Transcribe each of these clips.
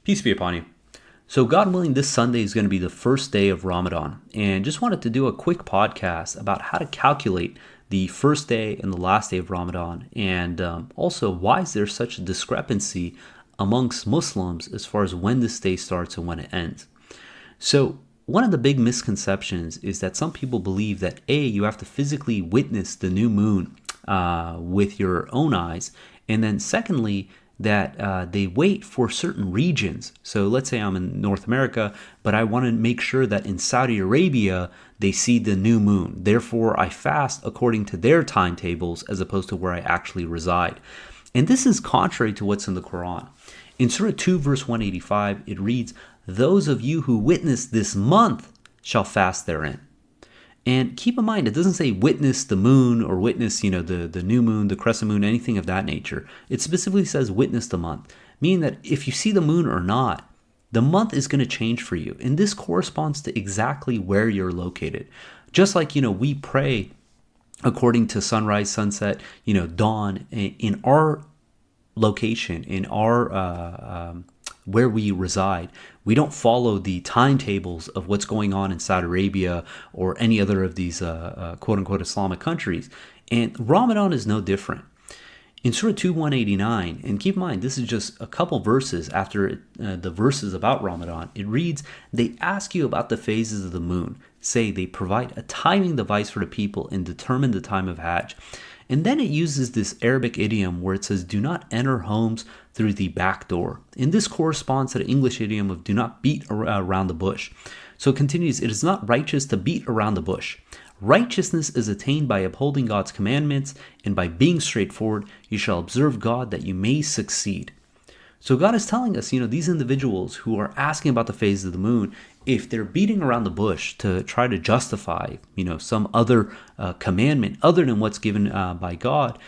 Peace be upon you. So, God willing, this Sunday is going to be the first day of Ramadan. And just wanted to do a quick podcast about how to calculate the first day and the last day of Ramadan. And also, why is there such a discrepancy amongst Muslims as far as when this day starts and when it ends? So, one of the big misconceptions is that some people believe that you have to physically witness the new moon with your own eyes. And then secondly, that they wait for certain regions. So let's say I'm in North America, but I want to make sure that in Saudi Arabia, they see the new moon. Therefore, I fast according to their timetables as opposed to where I actually reside. And this is contrary to what's in the Quran. In Surah 2, verse 185, it reads, "Those of you who witness this month shall fast therein." And keep in mind, it doesn't say witness the moon or witness, the new moon, the crescent moon, anything of that nature. It specifically says witness the month, meaning that if you see the moon or not, the month is going to change for you. And this corresponds to exactly where you're located. Just like, we pray according to sunrise, sunset, dawn in our location, in our where we reside. We don't follow the timetables of what's going on in Saudi Arabia or any other of these quote-unquote Islamic countries. And Ramadan is no different. In Surah 2, 189, and keep in mind, this is just a couple verses after the verses about Ramadan, it reads, "They ask you about the phases of the moon. Say they provide a timing device for the people and determine the time of Hajj." And then it uses this Arabic idiom where it says, "Do not enter homes through the back door." And this corresponds to the English idiom of "do not beat around the bush." So it continues, "It is not righteous to beat around the bush. Righteousness is attained by upholding God's commandments, and by being straightforward, you shall observe God that you may succeed." So God is telling us, these individuals who are asking about the phases of the moon, if they're beating around the bush to try to justify, some other commandment other than what's given by God,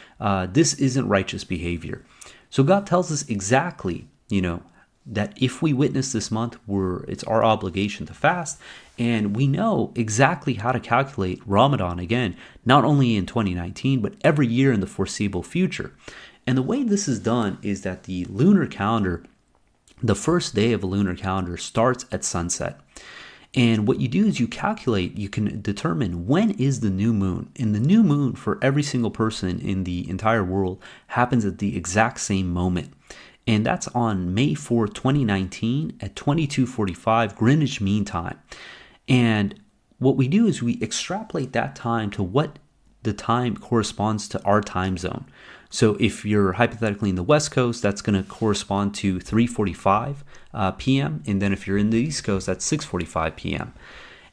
this isn't righteous behavior. So God tells us exactly, that if we witness this month, it's our obligation to fast, and we know exactly how to calculate Ramadan again, not only in 2019, but every year in the foreseeable future. And the way this is done is that the lunar calendar, the first day of a lunar calendar starts at sunset. And what you do is you can determine when is the new moon. And the new moon for every single person in the entire world happens at the exact same moment. And that's on May 4, 2019 at 22:45 Greenwich Mean Time. And what we do is we extrapolate that time to what the time corresponds to our time zone. So if you're hypothetically in the West Coast, that's going to correspond to 3:45 p.m. And then if you're in the East Coast, that's 6:45 p.m.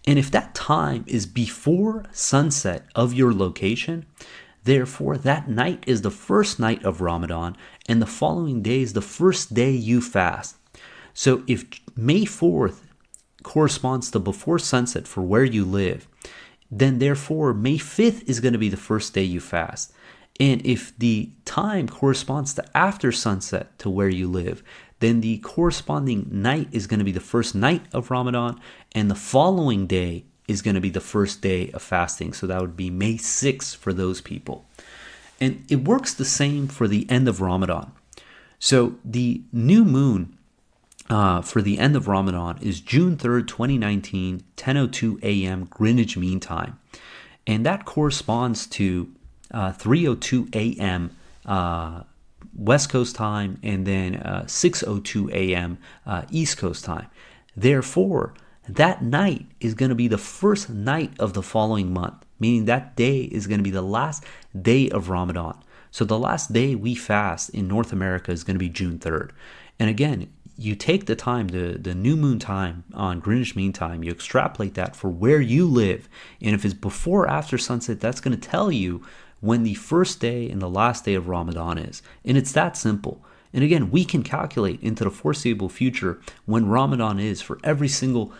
And if that time is before sunset of your location, therefore that night is the first night of Ramadan, and the following day is the first day you fast. So if May 4th corresponds to before sunset for where you live, then therefore May 5th is going to be the first day you fast. And if the time corresponds to after sunset to where you live, then the corresponding night is going to be the first night of Ramadan, and the following day is going to be the first day of fasting. So that would be May 6th for those people. And it works the same for the end of Ramadan. So the new moon for the end of Ramadan is June 3rd, 2019, 10:02 a.m. Greenwich Mean Time. And that corresponds to 3:02 a.m. West Coast time, and then 6:02 a.m. East Coast time. Therefore, that night is going to be the first night of the following month, meaning that day is going to be the last day of Ramadan. So the last day we fast in North America is going to be June 3rd. And again, you take the time, the new moon time on Greenwich Mean Time, you extrapolate that for where you live. And if it's before or after sunset, that's going to tell you when the first day and the last day of Ramadan is. And it's that simple. And again, we can calculate into the foreseeable future when Ramadan is for every single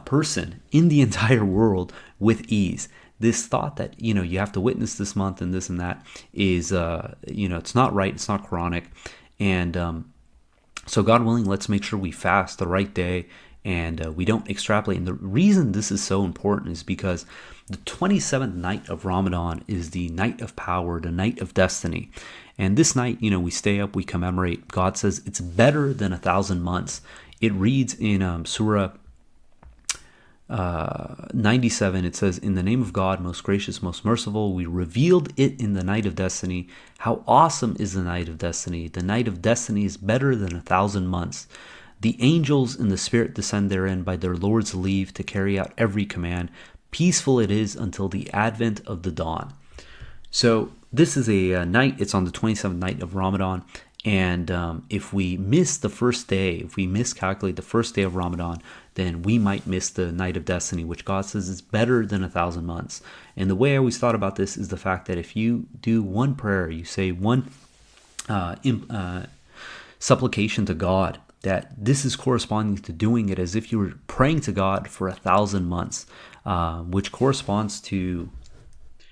person in the entire world with ease. This thought that, you have to witness this month and this and that is, it's not right. It's not Quranic. And so God willing, let's make sure we fast the right day and we don't extrapolate. And the reason this is so important is because the 27th night of Ramadan is the night of power, the night of destiny. And this night, we stay up, we commemorate. God says it's better than 1,000 months It reads in Surah 97, it says, "In the name of God, most gracious, most merciful, we revealed it in the night of destiny. How awesome is the night of destiny! The night of destiny is better than 1,000 months. The angels and the Spirit descend therein by their Lord's leave to carry out every command. Peaceful it is until the advent of the dawn." So this is a night, it's on the 27th night of Ramadan. And if we miss the first day, if we miscalculate the first day of Ramadan, then we might miss the night of destiny, which God says is better than 1,000 months. And the way I always thought about this is the fact that if you do one prayer, you say one supplication to God, that this is corresponding to doing it as if you were praying to God for 1,000 months, which corresponds to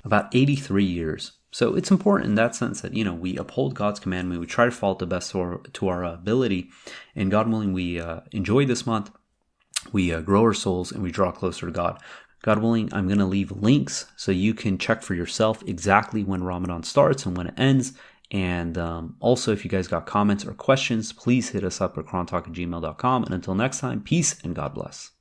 about 83 years. So it's important in that sense that, we uphold God's commandment. We try to follow the best to our ability. And God willing, we enjoy this month. We grow our souls and we draw closer to God. God willing, I'm going to leave links so you can check for yourself exactly when Ramadan starts and when it ends. And also, if you guys got comments or questions, please hit us up at QuranTalk@gmail.com. And until next time, peace and God bless.